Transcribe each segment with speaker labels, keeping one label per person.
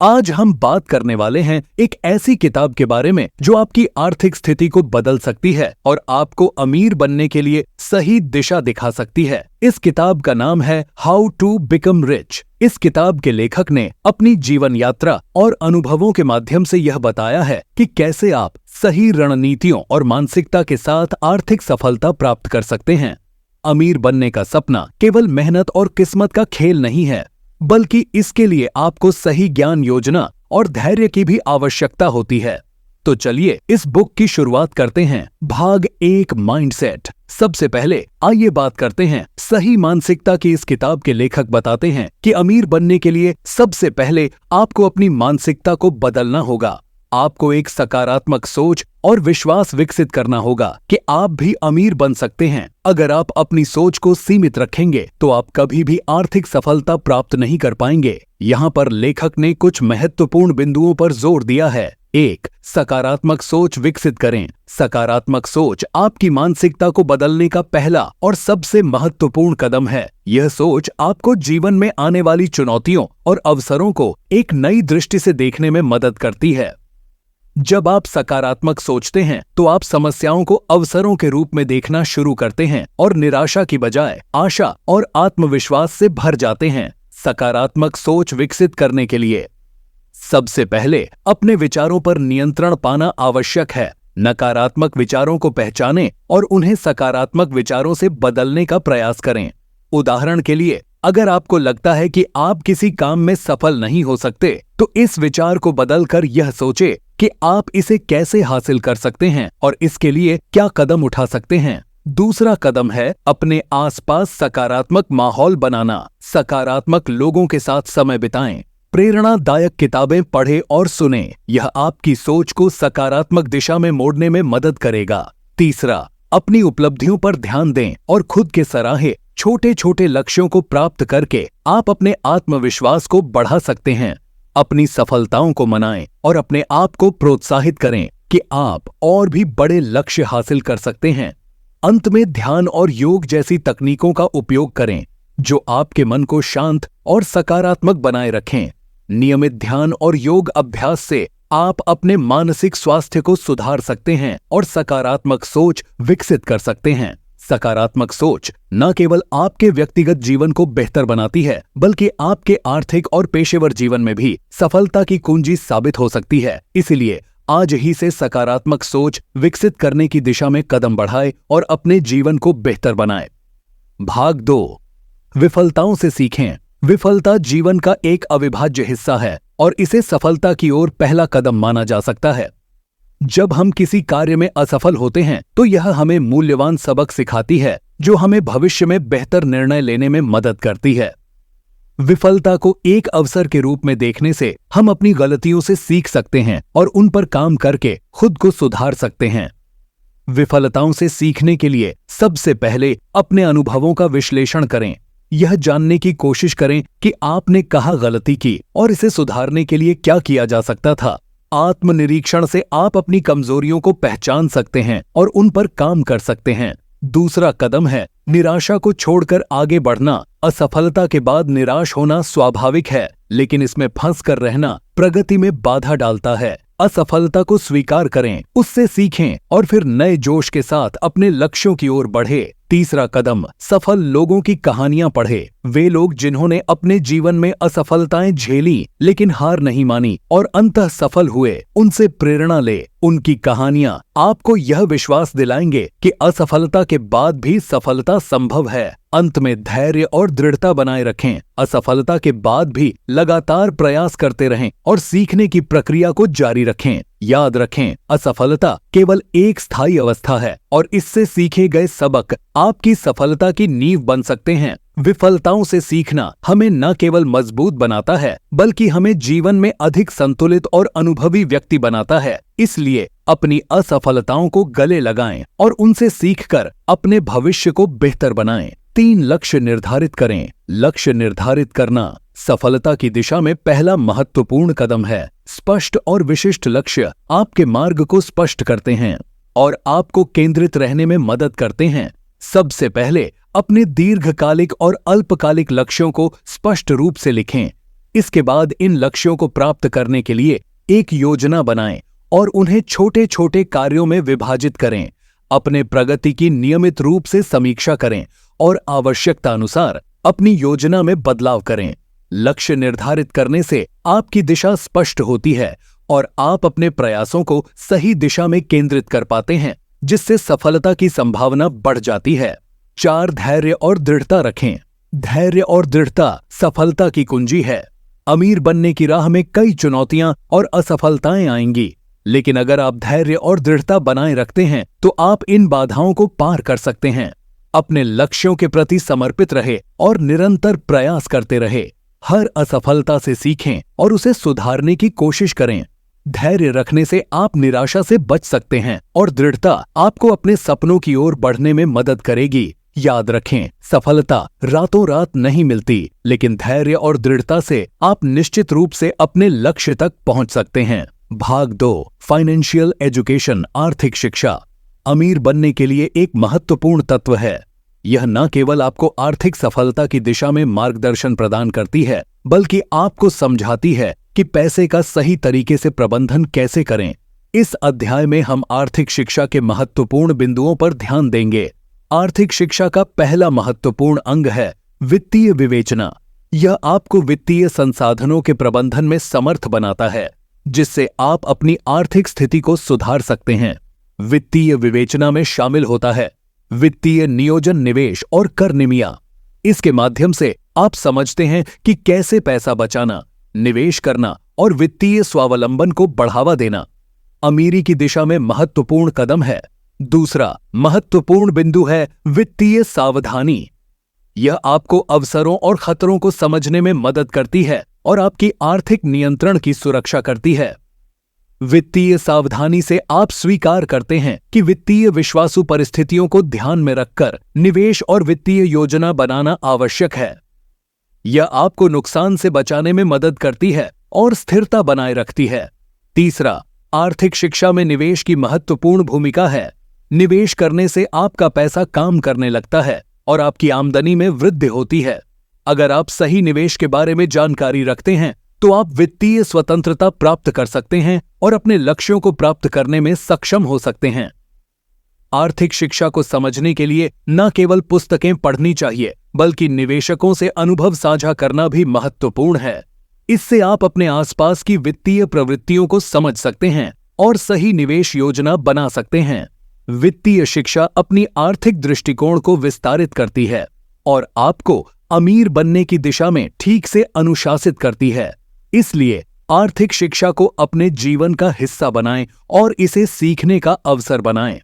Speaker 1: आज हम बात करने वाले हैं एक ऐसी किताब के बारे में जो आपकी आर्थिक स्थिति को बदल सकती है और आपको अमीर बनने के लिए सही दिशा दिखा सकती है। इस किताब का नाम है हाउ टू बिकम रिच। इस किताब के लेखक ने अपनी जीवन यात्रा और अनुभवों के माध्यम से यह बताया है कि कैसे आप सही रणनीतियों और मानसिकता के साथ आर्थिक सफलता प्राप्त कर सकते हैं। अमीर बनने का सपना केवल मेहनत और किस्मत का खेल नहीं है, बल्कि इसके लिए आपको सही ज्ञान योजना और धैर्य की भी आवश्यकता होती है। तो चलिए इस बुक की शुरुआत करते हैं। भाग 1 माइंडसेट। सबसे पहले आइए बात करते हैं सही मानसिकता की। इस किताब के लेखक बताते हैं कि अमीर बनने के लिए सबसे पहले आपको अपनी मानसिकता को बदलना होगा। आपको एक सकारात्मक सोच और विश्वास विकसित करना होगा कि आप भी अमीर बन सकते हैं। अगर आप अपनी सोच को सीमित रखेंगे तो आप कभी भी आर्थिक सफलता प्राप्त नहीं कर पाएंगे। यहाँ पर लेखक ने कुछ महत्वपूर्ण बिंदुओं पर जोर दिया है। 1. सकारात्मक सोच विकसित करें। सकारात्मक सोच आपकी मानसिकता को बदलने का पहला और सबसे महत्वपूर्ण कदम है। यह सोच आपको जीवन में आने वाली चुनौतियों और अवसरों को एक नई दृष्टि से देखने में मदद करती है। जब आप सकारात्मक सोचते हैं तो आप समस्याओं को अवसरों के रूप में देखना शुरू करते हैं और निराशा की बजाय आशा और आत्मविश्वास से भर जाते हैं। सकारात्मक सोच विकसित करने के लिए सबसे पहले अपने विचारों पर नियंत्रण पाना आवश्यक है। नकारात्मक विचारों को पहचानें और उन्हें सकारात्मक विचारों से बदलने का प्रयास करें। उदाहरण के लिए, अगर आपको लगता है कि आप किसी काम में सफल नहीं हो सकते, तो इस विचार को बदलकर यह सोचें कि आप इसे कैसे हासिल कर सकते हैं और इसके लिए क्या कदम उठा सकते हैं। दूसरा कदम है अपने आसपास सकारात्मक माहौल बनाना। सकारात्मक लोगों के साथ समय बिताएं। प्रेरणादायक किताबें पढ़ें और सुनें। यह आपकी सोच को सकारात्मक दिशा में मोड़ने में मदद करेगा। तीसरा, अपनी उपलब्धियों पर ध्यान दें और खुद के सराहे छोटे छोटे लक्ष्यों को प्राप्त करके आप अपने आत्मविश्वास को बढ़ा सकते हैं। अपनी सफलताओं को मनाएं और अपने आप को प्रोत्साहित करें कि आप और भी बड़े लक्ष्य हासिल कर सकते हैं। अंत में ध्यान और योग जैसी तकनीकों का उपयोग करें जो आपके मन को शांत और सकारात्मक बनाए रखें। नियमित ध्यान और योग अभ्यास से आप अपने मानसिक स्वास्थ्य को सुधार सकते हैं और सकारात्मक सोच विकसित कर सकते हैं। सकारात्मक सोच न केवल आपके व्यक्तिगत जीवन को बेहतर बनाती है, बल्कि आपके आर्थिक और पेशेवर जीवन में भी सफलता की कुंजी साबित हो सकती है। इसलिए आज ही से सकारात्मक सोच विकसित करने की दिशा में कदम बढ़ाएं और अपने जीवन को बेहतर बनाएं। भाग 2 विफलताओं से सीखें। विफलता जीवन का एक अविभाज्य हिस्सा है और इसे सफलता की ओर पहला कदम माना जा सकता है। जब हम किसी कार्य में असफल होते हैं तो यह हमें मूल्यवान सबक सिखाती है जो हमें भविष्य में बेहतर निर्णय लेने में मदद करती है। विफलता को एक अवसर के रूप में देखने से हम अपनी गलतियों से सीख सकते हैं और उन पर काम करके खुद को सुधार सकते हैं। विफलताओं से सीखने के लिए सबसे पहले अपने अनुभवों का विश्लेषण करें। यह जानने की कोशिश करें कि आपने कहाँ गलती की और इसे सुधारने के लिए क्या किया जा सकता था। आत्मनिरीक्षण से आप अपनी कमजोरियों को पहचान सकते हैं और उन पर काम कर सकते हैं। दूसरा कदम है निराशा को छोड़कर आगे बढ़ना। असफलता के बाद निराश होना स्वाभाविक है, लेकिन इसमें फंस कर रहना प्रगति में बाधा डालता है। असफलता को स्वीकार करें, उससे सीखें और फिर नए जोश के साथ अपने लक्ष्यों की ओर बढ़े। तीसरा कदम सफल लोगों की कहानियां पढ़े। वे लोग जिन्होंने अपने जीवन में असफलताएं झेली लेकिन हार नहीं मानी और अंततः सफल हुए, उनसे प्रेरणा ले। उनकी कहानियां आपको यह विश्वास दिलाएंगे कि असफलता के बाद भी सफलता संभव है। अंत में धैर्य और दृढ़ता बनाए रखें। असफलता के बाद भी लगातार प्रयास करते रहें और सीखने की प्रक्रिया को जारी रखें। याद रखें, असफलता केवल एक स्थायी अवस्था है और इससे सीखे गए सबक आपकी सफलता की नींव बन सकते हैं। विफलताओं से सीखना हमें न केवल मजबूत बनाता है, बल्कि हमें जीवन में अधिक संतुलित और अनुभवी व्यक्ति बनाता है। इसलिए अपनी असफलताओं को गले लगाएं और उनसे सीखकर अपने भविष्य को बेहतर बनाएं। 3 लक्ष्य निर्धारित करें। लक्ष्य निर्धारित करना सफलता की दिशा में पहला महत्वपूर्ण कदम है। स्पष्ट और विशिष्ट लक्ष्य आपके मार्ग को स्पष्ट करते हैं और आपको केंद्रित रहने में मदद करते हैं। सबसे पहले अपने दीर्घकालिक और अल्पकालिक लक्ष्यों को स्पष्ट रूप से लिखें। इसके बाद इन लक्ष्यों को प्राप्त करने के लिए एक योजना बनाएं और उन्हें छोटे छोटे कार्यों में विभाजित करें। अपने प्रगति की नियमित रूप से समीक्षा करें और आवश्यकता अनुसार अपनी योजना में बदलाव करें। लक्ष्य निर्धारित करने से आपकी दिशा स्पष्ट होती है और आप अपने प्रयासों को सही दिशा में केंद्रित कर पाते हैं, जिससे सफलता की संभावना बढ़ जाती है। 4 धैर्य और दृढ़ता रखें। धैर्य और दृढ़ता सफलता की कुंजी है। अमीर बनने की राह में कई चुनौतियां और असफलताएं आएंगी, लेकिन अगर आप धैर्य और दृढ़ता बनाए रखते हैं तो आप इन बाधाओं को पार कर सकते हैं। अपने लक्ष्यों के प्रति समर्पित रहे और निरंतर प्रयास करते रहे। हर असफलता से सीखें और उसे सुधारने की कोशिश करें। धैर्य रखने से आप निराशा से बच सकते हैं और दृढ़ता आपको अपने सपनों की ओर बढ़ने में मदद करेगी। याद रखें, सफलता रातों रात नहीं मिलती, लेकिन धैर्य और दृढ़ता से आप निश्चित रूप से अपने लक्ष्य तक पहुंच सकते हैं। भाग 2, फाइनेंशियल एजुकेशन, आर्थिक शिक्षा, अमीर बनने के लिए एक महत्वपूर्ण तत्व है। यह न केवल आपको आर्थिक सफलता की दिशा में मार्गदर्शन प्रदान करती है, बल्कि आपको समझाती है कि पैसे का सही तरीके से प्रबंधन कैसे करें। इस अध्याय में हम आर्थिक शिक्षा के महत्वपूर्ण बिंदुओं पर ध्यान देंगे। आर्थिक शिक्षा का पहला महत्वपूर्ण अंग है वित्तीय विवेचना। यह आपको वित्तीय संसाधनों के प्रबंधन में समर्थ बनाता है, जिससे आप अपनी आर्थिक स्थिति को सुधार सकते हैं। वित्तीय विवेचना में शामिल होता है वित्तीय नियोजन, निवेश और कर निमिया। इसके माध्यम से आप समझते हैं कि कैसे पैसा बचाना, निवेश करना और वित्तीय स्वावलंबन को बढ़ावा देना अमीरी की दिशा में महत्वपूर्ण कदम है। दूसरा महत्वपूर्ण बिंदु है वित्तीय सावधानी। यह आपको अवसरों और खतरों को समझने में मदद करती है और आपकी आर्थिक नियंत्रण की सुरक्षा करती है। वित्तीय सावधानी से आप स्वीकार करते हैं कि वित्तीय विश्वासु परिस्थितियों को ध्यान में रखकर निवेश और वित्तीय योजना बनाना आवश्यक है। यह आपको नुकसान से बचाने में मदद करती है और स्थिरता बनाए रखती है। तीसरा, आर्थिक शिक्षा में निवेश की महत्वपूर्ण भूमिका है। निवेश करने से आपका पैसा काम करने लगता है और आपकी आमदनी में वृद्धि होती है। अगर आप सही निवेश के बारे में जानकारी रखते हैं तो आप वित्तीय स्वतंत्रता प्राप्त कर सकते हैं और अपने लक्ष्यों को प्राप्त करने में सक्षम हो सकते हैं। आर्थिक शिक्षा को समझने के लिए न केवल पुस्तकें पढ़नी चाहिए, बल्कि निवेशकों से अनुभव साझा करना भी महत्वपूर्ण है। इससे आप अपने आसपास की वित्तीय प्रवृत्तियों को समझ सकते हैं और सही निवेश योजना बना सकते हैं। वित्तीय शिक्षा अपनी आर्थिक दृष्टिकोण को विस्तारित करती है और आपको अमीर बनने की दिशा में ठीक से अनुशासित करती है। इसलिए आर्थिक शिक्षा को अपने जीवन का हिस्सा बनाएं और इसे सीखने का अवसर बनाएं।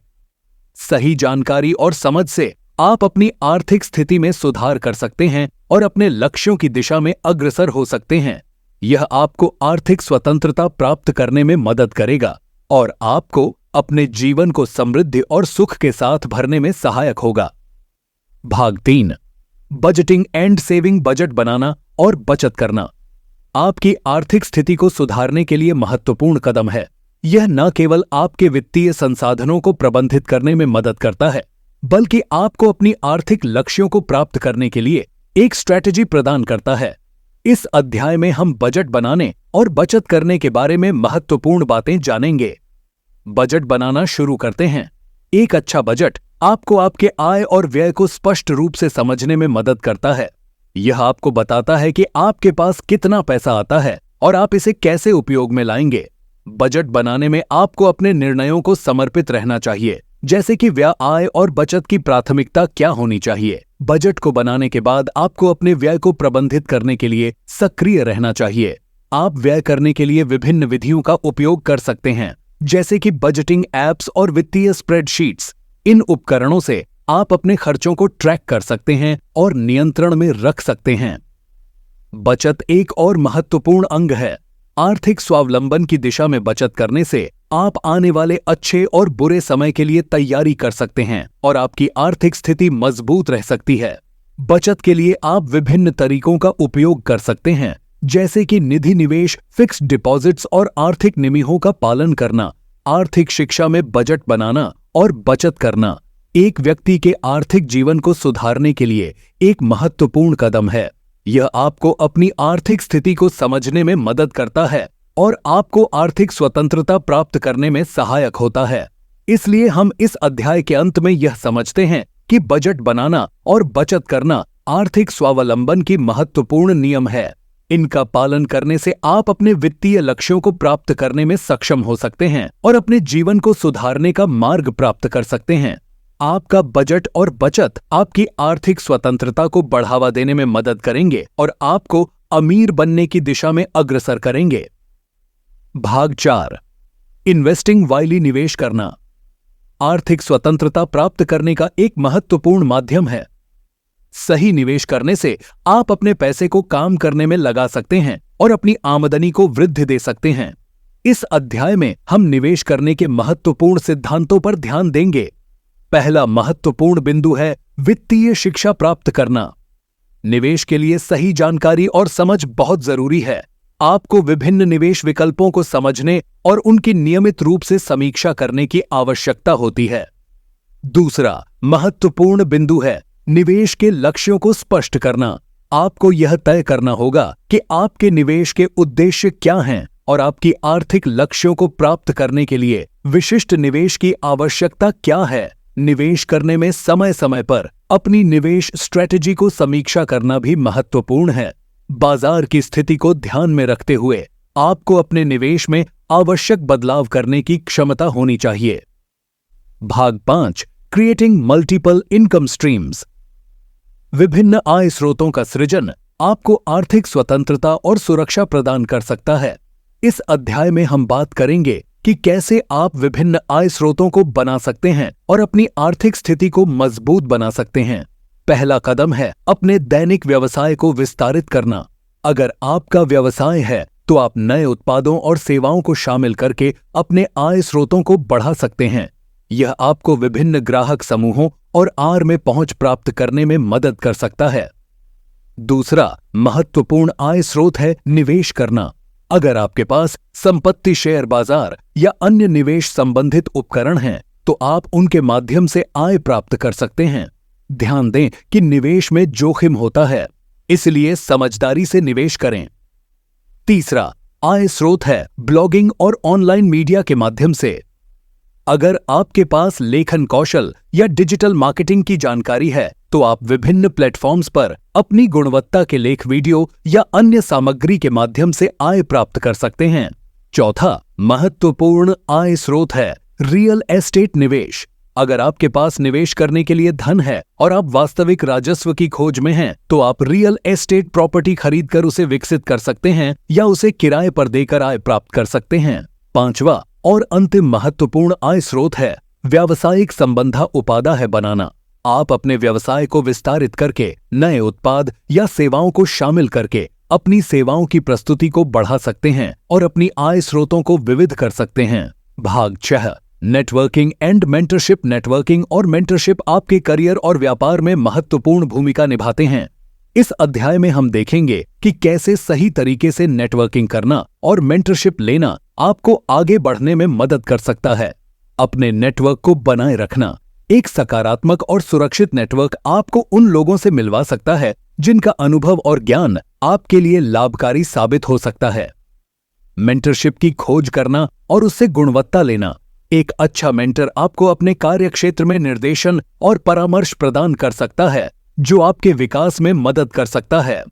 Speaker 1: सही जानकारी और समझ से आप अपनी आर्थिक स्थिति में सुधार कर सकते हैं और अपने लक्ष्यों की दिशा में अग्रसर हो सकते हैं। यह आपको आर्थिक स्वतंत्रता प्राप्त करने में मदद करेगा और आपको अपने जीवन को समृद्धि और सुख के साथ भरने में सहायक होगा। भाग 3, बजटिंग एंड सेविंग, बजट बनाना और बचत करना आपकी आर्थिक स्थिति को सुधारने के लिए महत्वपूर्ण कदम है। यह न केवल आपके वित्तीय संसाधनों को प्रबंधित करने में मदद करता है, बल्कि आपको अपनी आर्थिक लक्ष्यों को प्राप्त करने के लिए एक स्ट्रैटेजी प्रदान करता है। इस अध्याय में हम बजट बनाने और बचत करने के बारे में महत्वपूर्ण बातें जानेंगे। बजट बनाना शुरू करते हैं। एक अच्छा बजट आपको आपके आय और व्यय को स्पष्ट रूप से समझने में मदद करता है। यह आपको बताता है कि आपके पास कितना पैसा आता है और आप इसे कैसे उपयोग में लाएंगे। बजट बनाने में आपको अपने निर्णयों को समर्पित रहना चाहिए, जैसे कि व्यय, आय और बचत की प्राथमिकता क्या होनी चाहिए। बजट को बनाने के बाद आपको अपने व्यय को प्रबंधित करने के लिए सक्रिय रहना चाहिए। आप व्यय करने के लिए विभिन्न विधियों का उपयोग कर सकते हैं, जैसे कि बजटिंग ऐप्स और वित्तीय स्प्रेडशीट्स। इन उपकरणों से आप अपने खर्चों को ट्रैक कर सकते हैं और नियंत्रण में रख सकते हैं। बचत एक और महत्वपूर्ण अंग है। आर्थिक स्वावलंबन की दिशा में बचत करने से आप आने वाले अच्छे और बुरे समय के लिए तैयारी कर सकते हैं और आपकी आर्थिक स्थिति मजबूत रह सकती है। बचत के लिए आप विभिन्न तरीकों का उपयोग कर सकते हैं, जैसे कि निधि निवेश, फिक्स्ड डिपॉजिट्स और आर्थिक नियमों का पालन करना। आर्थिक शिक्षा में बजट बनाना और बचत करना एक व्यक्ति के आर्थिक जीवन को सुधारने के लिए एक महत्वपूर्ण कदम है। यह आपको अपनी आर्थिक स्थिति को समझने में मदद करता है और आपको आर्थिक स्वतंत्रता प्राप्त करने में सहायक होता है। इसलिए हम इस अध्याय के अंत में यह समझते हैं कि बजट बनाना और बचत करना आर्थिक स्वावलंबन की महत्वपूर्ण नियम है। इनका पालन करने से आप अपने वित्तीय लक्ष्यों को प्राप्त करने में सक्षम हो सकते हैं और अपने जीवन को सुधारने का मार्ग प्राप्त कर सकते हैं। आपका बजट और बचत आपकी आर्थिक स्वतंत्रता को बढ़ावा देने में मदद करेंगे और आपको अमीर बनने की दिशा में अग्रसर करेंगे। भाग 4, इन्वेस्टिंग वाइली, निवेश करना आर्थिक स्वतंत्रता प्राप्त करने का एक महत्वपूर्ण माध्यम है। सही निवेश करने से आप अपने पैसे को काम करने में लगा सकते हैं और अपनी आमदनी को वृद्धि दे सकते हैं। इस अध्याय में हम निवेश करने के महत्वपूर्ण सिद्धांतों पर ध्यान देंगे। पहला महत्वपूर्ण बिंदु है वित्तीय शिक्षा प्राप्त करना। निवेश के लिए सही जानकारी और समझ बहुत जरूरी है। आपको विभिन्न निवेश विकल्पों को समझने और उनकी नियमित रूप से समीक्षा करने की आवश्यकता होती है। दूसरा महत्वपूर्ण बिंदु है निवेश के लक्ष्यों को स्पष्ट करना। आपको यह तय करना होगा कि आपके निवेश के उद्देश्य क्या हैं और आपकी आर्थिक लक्ष्यों को प्राप्त करने के लिए विशिष्ट निवेश की आवश्यकता क्या है। निवेश करने में समय समय पर अपनी निवेश स्ट्रेटजी को समीक्षा करना भी महत्वपूर्ण है। बाजार की स्थिति को ध्यान में रखते हुए आपको अपने निवेश में आवश्यक बदलाव करने की क्षमता होनी चाहिए। भाग 5, क्रिएटिंग मल्टीपल इनकम स्ट्रीम्स। विभिन्न आय स्रोतों का सृजन आपको आर्थिक स्वतंत्रता और सुरक्षा प्रदान कर सकता है। इस अध्याय में हम बात करेंगे कि कैसे आप विभिन्न आय स्रोतों को बना सकते हैं और अपनी आर्थिक स्थिति को मजबूत बना सकते हैं। पहला कदम है अपने दैनिक व्यवसाय को विस्तारित करना। अगर आपका व्यवसाय है तो आप नए उत्पादों और सेवाओं को शामिल करके अपने आय स्रोतों को बढ़ा सकते हैं। यह आपको विभिन्न ग्राहक समूहों और आय में पहुंच प्राप्त करने में मदद कर सकता है। दूसरा महत्वपूर्ण आय स्रोत है निवेश करना। अगर आपके पास संपत्ति, शेयर बाजार या अन्य निवेश संबंधित उपकरण हैं, तो आप उनके माध्यम से आय प्राप्त कर सकते हैं। ध्यान दें कि निवेश में जोखिम होता है, इसलिए समझदारी से निवेश करें। तीसरा आय स्रोत है ब्लॉगिंग और ऑनलाइन मीडिया के माध्यम से। अगर आपके पास लेखन कौशल या डिजिटल मार्केटिंग की जानकारी है, तो आप विभिन्न प्लेटफॉर्म्स पर अपनी गुणवत्ता के लेख, वीडियो या अन्य सामग्री के माध्यम से आय प्राप्त कर सकते हैं। चौथा महत्वपूर्ण आय स्रोत है रियल एस्टेट निवेश। अगर आपके पास निवेश करने के लिए धन है और आप वास्तविक राजस्व की खोज में हैं, तो आप रियल एस्टेट प्रॉपर्टी खरीदकर उसे विकसित कर सकते हैं या उसे किराए पर देकर आय प्राप्त कर सकते हैं। पांचवा और अंतिम महत्वपूर्ण आय स्रोत है व्यावसायिक संबंधा उपादाय बनाना। आप अपने व्यवसाय को विस्तारित करके नए उत्पाद या सेवाओं को शामिल करके अपनी सेवाओं की प्रस्तुति को बढ़ा सकते हैं और अपनी आय स्रोतों को विविध कर सकते हैं। भाग 6, नेटवर्किंग एंड मेंटरशिप। नेटवर्किंग और मेंटरशिप आपके करियर और व्यापार में महत्वपूर्ण भूमिका निभाते हैं। इस अध्याय में हम देखेंगे कि कैसे सही तरीके से नेटवर्किंग करना और मेंटरशिप लेना आपको आगे बढ़ने में मदद कर सकता है। अपने नेटवर्क को बनाए रखना। एक सकारात्मक और सुरक्षित नेटवर्क आपको उन लोगों से मिलवा सकता है जिनका अनुभव और ज्ञान आपके लिए लाभकारी साबित हो सकता है। मेंटरशिप की खोज करना और उससे गुणवत्ता लेना। एक अच्छा मेंटर आपको अपने कार्य क्षेत्र में निर्देशन और परामर्श प्रदान कर सकता है, जो आपके विकास में मदद कर सकता है।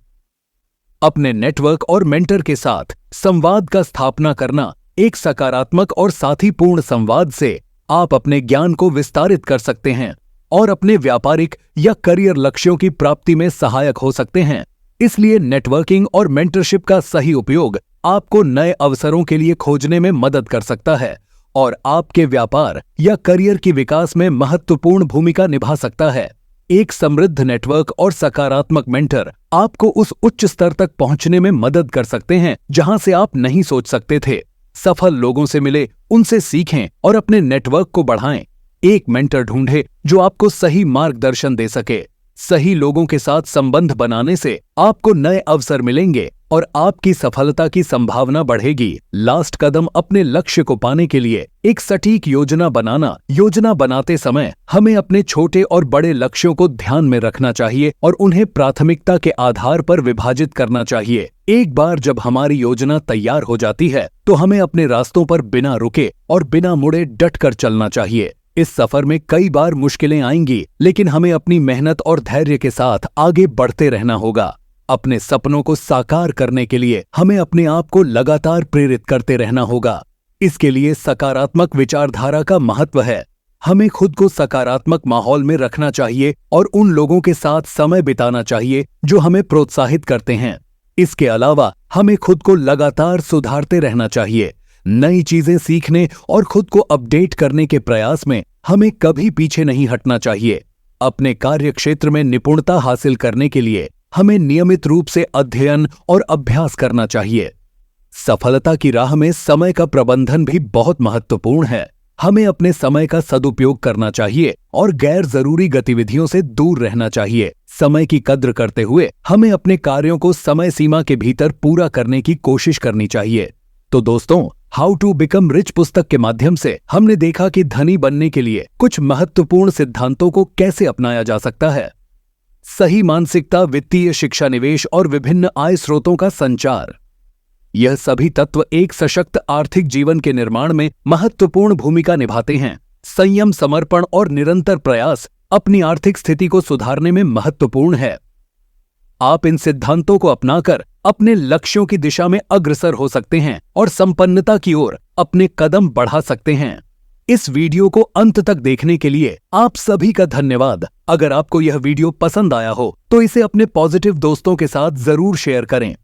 Speaker 1: अपने नेटवर्क और मेंटर के साथ संवाद का स्थापना करना। एक सकारात्मक और साथीपूर्ण संवाद से आप अपने ज्ञान को विस्तारित कर सकते हैं और अपने व्यापारिक या करियर लक्ष्यों की प्राप्ति में सहायक हो सकते हैं। इसलिए नेटवर्किंग और मेंटरशिप का सही उपयोग आपको नए अवसरों के लिए खोजने में मदद कर सकता है और आपके व्यापार या करियर की विकास में महत्वपूर्ण भूमिका निभा सकता है। एक समृद्ध नेटवर्क और सकारात्मक मेंटर आपको उस उच्च स्तर तक पहुंचने में मदद कर सकते हैं जहां से आप नहीं सोच सकते थे। सफल लोगों से मिले, उनसे सीखें और अपने नेटवर्क को बढ़ाएं। एक मेंटर ढूंढें जो आपको सही मार्गदर्शन दे सके। सही लोगों के साथ संबंध बनाने से आपको नए अवसर मिलेंगे और आपकी सफलता की संभावना बढ़ेगी। लास्ट कदम अपने लक्ष्य को पाने के लिए एक सटीक योजना बनाना। योजना बनाते समय हमें अपने छोटे और बड़े लक्ष्यों को ध्यान में रखना चाहिए और उन्हें प्राथमिकता के आधार पर विभाजित करना चाहिए। एक बार जब हमारी योजना तैयार हो जाती है तो हमें अपने रास्तों पर बिना रुके और बिना मुड़े डट कर चलना चाहिए। इस सफर में कई बार मुश्किलें आएंगी, लेकिन हमें अपनी मेहनत और धैर्य के साथ आगे बढ़ते रहना होगा। अपने सपनों को साकार करने के लिए हमें अपने आप को लगातार प्रेरित करते रहना होगा। इसके लिए सकारात्मक विचारधारा का महत्व है। हमें खुद को सकारात्मक माहौल में रखना चाहिए और उन लोगों के साथ समय बिताना चाहिए जो हमें प्रोत्साहित करते हैं। इसके अलावा हमें खुद को लगातार सुधारते रहना चाहिए। नई चीजें सीखने और खुद को अपडेट करने के प्रयास में हमें कभी पीछे नहीं हटना चाहिए। अपने कार्य क्षेत्र में निपुणता हासिल करने के लिए हमें नियमित रूप से अध्ययन और अभ्यास करना चाहिए। सफलता की राह में समय का प्रबंधन भी बहुत महत्वपूर्ण है। हमें अपने समय का सदुपयोग करना चाहिए और गैर जरूरी गतिविधियों से दूर रहना चाहिए। समय की कद्र करते हुए हमें अपने कार्यों को समय सीमा के भीतर पूरा करने की कोशिश करनी चाहिए। तो दोस्तों, हाउ टू बिकम रिच पुस्तक के माध्यम से हमने देखा कि धनी बनने के लिए कुछ महत्वपूर्ण सिद्धांतों को कैसे अपनाया जा सकता है। सही मानसिकता, वित्तीय शिक्षा, निवेश और विभिन्न आय स्रोतों का संचार, यह सभी तत्व एक सशक्त आर्थिक जीवन के निर्माण में महत्वपूर्ण भूमिका निभाते हैं। संयम, समर्पण और निरंतर प्रयास अपनी आर्थिक स्थिति को सुधारने में महत्वपूर्ण है। आप इन सिद्धांतों को अपनाकर अपने लक्ष्यों की दिशा में अग्रसर हो सकते हैं और संपन्नता की ओर अपने कदम बढ़ा सकते हैं। इस वीडियो को अंत तक देखने के लिए आप सभी का धन्यवाद। अगर आपको यह वीडियो पसंद आया हो तो इसे अपने पॉजिटिव दोस्तों के साथ जरूर शेयर करें।